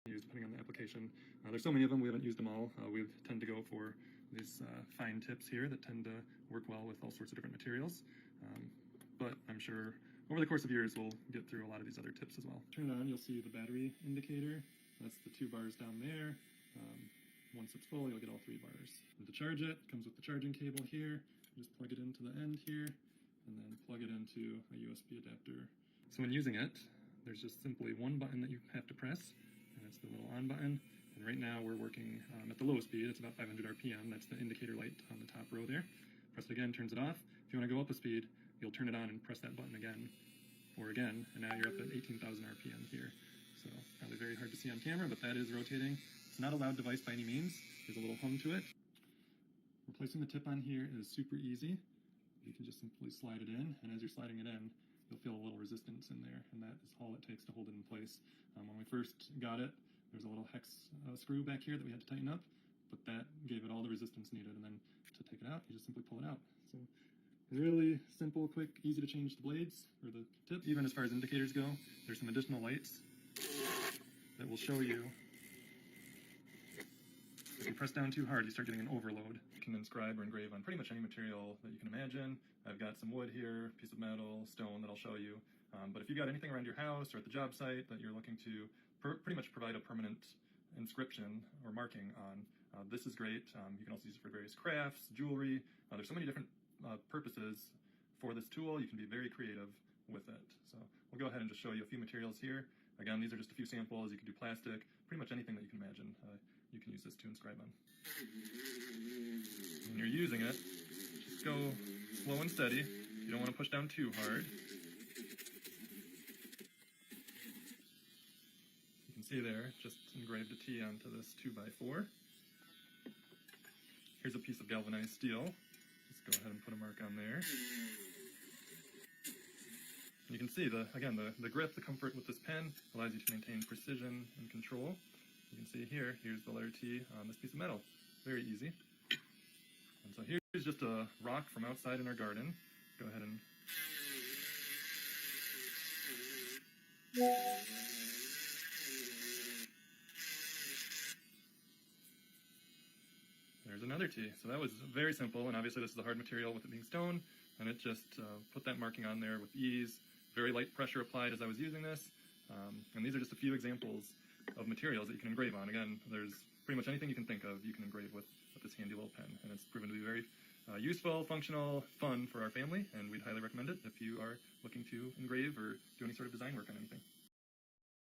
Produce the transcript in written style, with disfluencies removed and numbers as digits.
use depending on the application. There's so many of them, we haven't used them all. We tend to go for these fine tips here that tend to work well with all sorts of different materials. But I'm sure over the course of years we'll get through a lot of these other tips as well. Turn it on, you'll see the battery indicator. That's the 2 bars down there. Once it's full, you'll get all 3 bars. And to charge it, comes with the charging cable here. Just plug it into the end here, and then plug it into a USB adapter. So when using it, there's just simply one button that you have to press, and it's the little on button. And right now we're working at the lowest speed. It's about 500 RPM. That's the indicator light on the top row there. Press it again, turns it off. If you want to go up a speed, you'll turn it on and press that button again, or again, and now you're up at 18,000 RPM here. So probably very hard to see on camera, but that is rotating. It's not a loud device by any means. There's a little hum to it. Replacing the tip on here is super easy. You can just simply slide it in, and as you're sliding it in, you'll feel a little resistance in there, and that is all it takes to hold it in place. When we first got it, there's a little hex screw back here that we had to tighten up, but that gave it all the resistance needed, and then to take it out, you just simply pull it out. So really simple, quick, easy to change the blades, or the tip. Even as far as indicators go, there's some additional lights that will show you. If you press down too hard, you start getting an overload. You can inscribe or engrave on pretty much any material that you can imagine. I've got some wood here, piece of metal, stone that I'll show you. But if you've got anything around your house or at the job site that you're looking to pretty much provide a permanent inscription or marking on, this is great. You can also use it for various crafts, jewelry. There's so many different purposes for this tool. You can be very creative with it. So we'll go ahead and just show you a few materials here. Again, these are just a few samples. You can do plastic, pretty much anything that you can imagine. You can use this to inscribe on. When you're using it, just go slow and steady. You don't want to push down too hard. You can see there, just engraved a T onto this 2x4. Here's a piece of galvanized steel. Just go ahead and put a mark on there. You can see, again, the grip, the comfort with this pen allows you to maintain precision and control. You can see here's the letter T on this piece of metal. Very easy. And so here's just a rock from outside in our garden. Go ahead and... There's another T. So that was very simple, and obviously this is a hard material with it being stone, and it just put that marking on there with ease. Very light pressure applied as I was using this. And these are just a few examples of materials that you can engrave on. Again, there's pretty much anything you can think of you can engrave with this handy little pen, and it's proven to be very useful, functional, fun for our family, and we'd highly recommend it if you are looking to engrave or do any sort of design work on anything.